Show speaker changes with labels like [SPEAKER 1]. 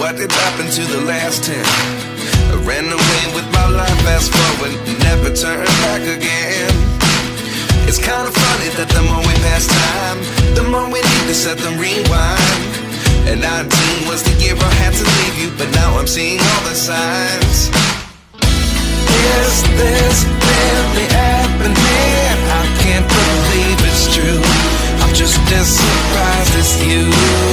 [SPEAKER 1] what did happen to the last 10? I ran away with my life, fast forward, never turn back again. It's kind of funny that the more we pass time, the more we need to set the rewind. And 19 was the year I had to leave you, but now I'm seeing all the signs. Is this really happening? I can't believe it's true. I'm just as surprised as you.